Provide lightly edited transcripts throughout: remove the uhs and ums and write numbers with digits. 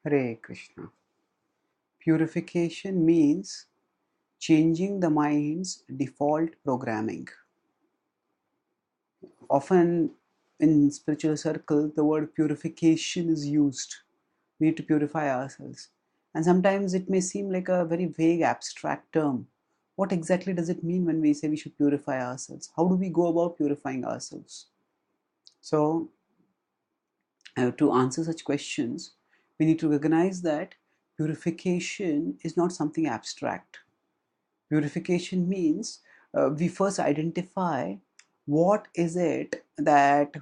Hare Krishna. Purification means changing the mind's default programming. Often in spiritual circles, the word purification is used. We need to purify ourselves. And sometimes it may seem like a very vague, abstract term. What exactly does it mean when we say we should purify ourselves? How do we go about purifying ourselves? So, to answer such questions, we need to recognize that purification is not something abstract. Purification means we first identify what is it that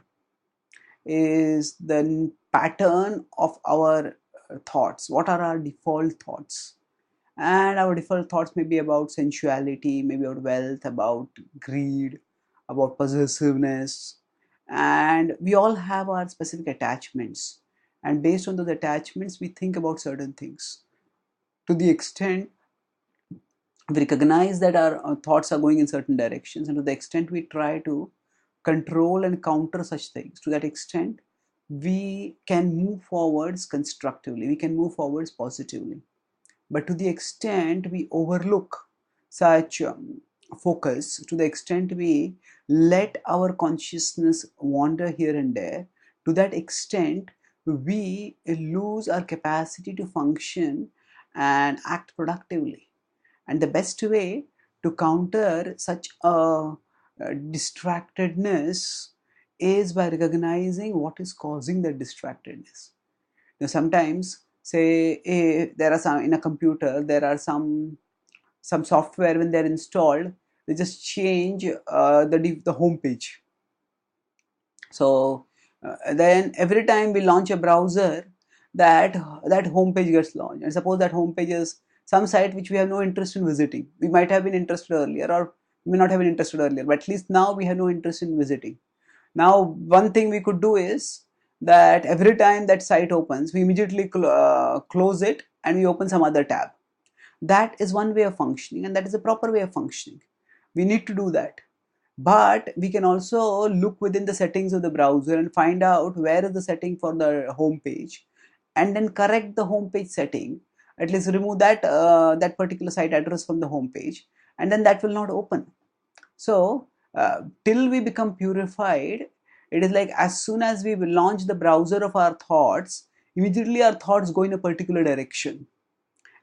is the pattern of our thoughts, what are our default thoughts. And our default thoughts may be about sensuality, maybe about wealth, about greed, about possessiveness, and we all have our specific attachments, and based on those attachments we think about certain things. To the extent we recognize that our thoughts are going in certain directions, and to the extent we try to control and counter such things, to that extent we can move forwards constructively, we can move forwards positively. But to the extent we overlook such focus, to the extent we let our consciousness wander here and there, to that extent we lose our capacity to function and act productively. And the best way to counter such a distractedness is by recognizing what is causing that distractedness. Now, sometimes, say, there are some in a computer, there are some software when they're installed, they just change the home page. So then every time we launch a browser, that home page gets launched. And suppose that home page is some site which we have no interest in visiting. We might have been interested earlier, or we may not have been interested earlier, but at least now we have no interest in visiting. Now, one thing we could do is that every time that site opens, we immediately close it and we open some other tab. That is one way of functioning, and that is a proper way of functioning. We need to do that. But we can also look within the settings of the browser and find out where is the setting for the home page, and then correct the home page setting. At least remove that particular site address from the home page, and then that will not open. So till we become purified, it is like as soon as we launch the browser of our thoughts, immediately our thoughts go in a particular direction.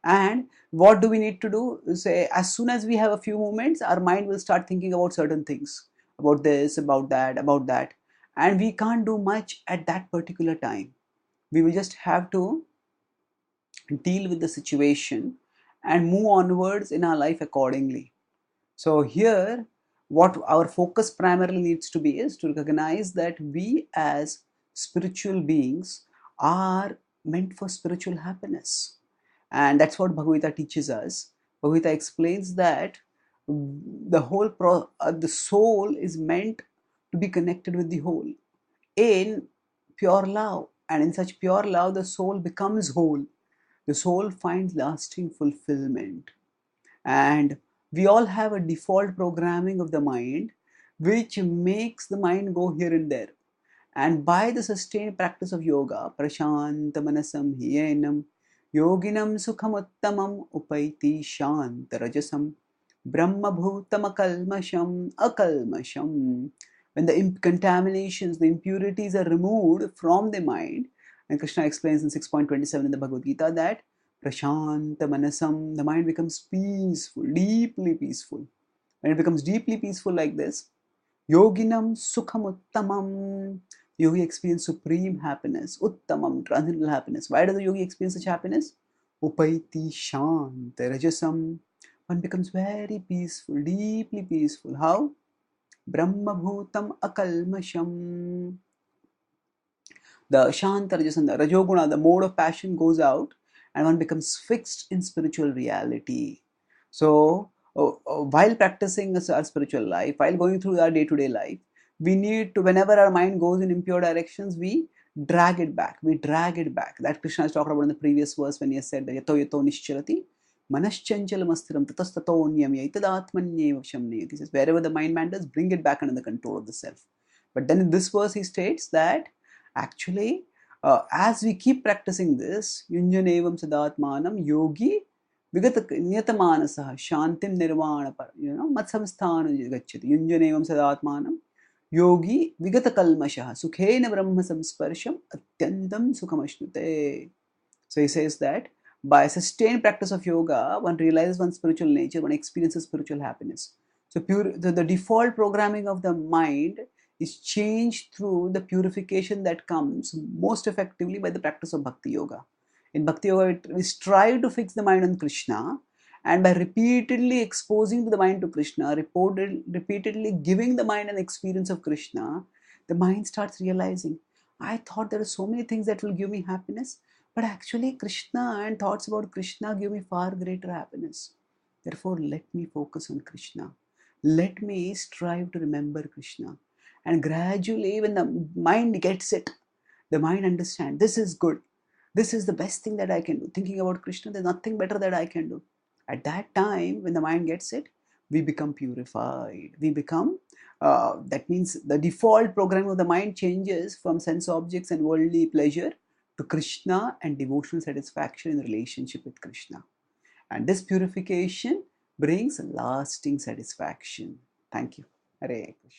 And what do we need to do? Say, as soon as we have a few moments, our mind will start thinking about certain things, about this, about that, about that. And we can't do much at that particular time. We will just have to deal with the situation and move onwards in our life accordingly. So here, what our focus primarily needs to be is to recognize that we as spiritual beings are meant for spiritual happiness. And that's what Bhagavad-gita teaches us. Bhagavad-gita explains that the soul is meant to be connected with the whole in pure love. And in such pure love, the soul becomes whole. The soul finds lasting fulfillment. And we all have a default programming of the mind which makes the mind go here and there. And by the sustained practice of yoga, prashanta manasam hyenam yoginam sukhamuttamam upaiti shanta rajasam brahma bhutam akalmasham. When the contaminations, the impurities are removed from the mind, and Krishna explains in 6.27 in the Bhagavad-gita that prashanta manasam, the mind becomes peaceful, deeply peaceful. When it becomes deeply peaceful like this, yoginam sukhamuttamam, yogi experience supreme happiness, uttamam, transcendental happiness. Why does the yogi experience such happiness? Upaiti shanta rajasam, one becomes very peaceful, deeply peaceful. How? Brahma bhutam akalmasham. The shanta rajasam, the rajoguna, the mode of passion goes out, and one becomes fixed in spiritual reality. So while practicing our spiritual life, while going through our day-to-day life, we need to, whenever our mind goes in impure directions, we drag it back. We drag it back. That Krishna is talking about in the previous verse when he said, yato yato nishchalati manaschanchalamasthiram tatastato niyamya itadatmanyeva shamneyati. He says, wherever the mind wanders, bring it back under the control of the self. But then in this verse he states that actually As we keep practicing this, Yunjanevam Sadatmanam Yogi Vigata Niyatamanasah Shantim Nirvana Matsamsthana Gachati Yunjanevam Sadatmanam Yogi Vigata Kalmashah Sukhena Brahma Samsparsham Atyandam Sukhamashnute. So he says that by sustained practice of yoga, one realizes one's spiritual nature, one experiences spiritual happiness. So the default programming of the mind is changed through the purification that comes most effectively by the practice of bhakti yoga. In bhakti yoga, we strive to fix the mind on Krishna, and by repeatedly exposing the mind to Krishna, repeatedly giving the mind an experience of Krishna, the mind starts realizing, I thought there are so many things that will give me happiness, but actually Krishna and thoughts about Krishna give me far greater happiness. Therefore, let me focus on Krishna. Let me strive to remember Krishna. And gradually, when the mind gets it, the mind understands this is good. This is the best thing that I can do. Thinking about Krishna, there's nothing better that I can do. At that time, when the mind gets it, we become purified. We become, that means the default program of the mind changes from sense objects and worldly pleasure to Krishna and devotional satisfaction in relationship with Krishna. And this purification brings lasting satisfaction. Thank you. Hare Krishna.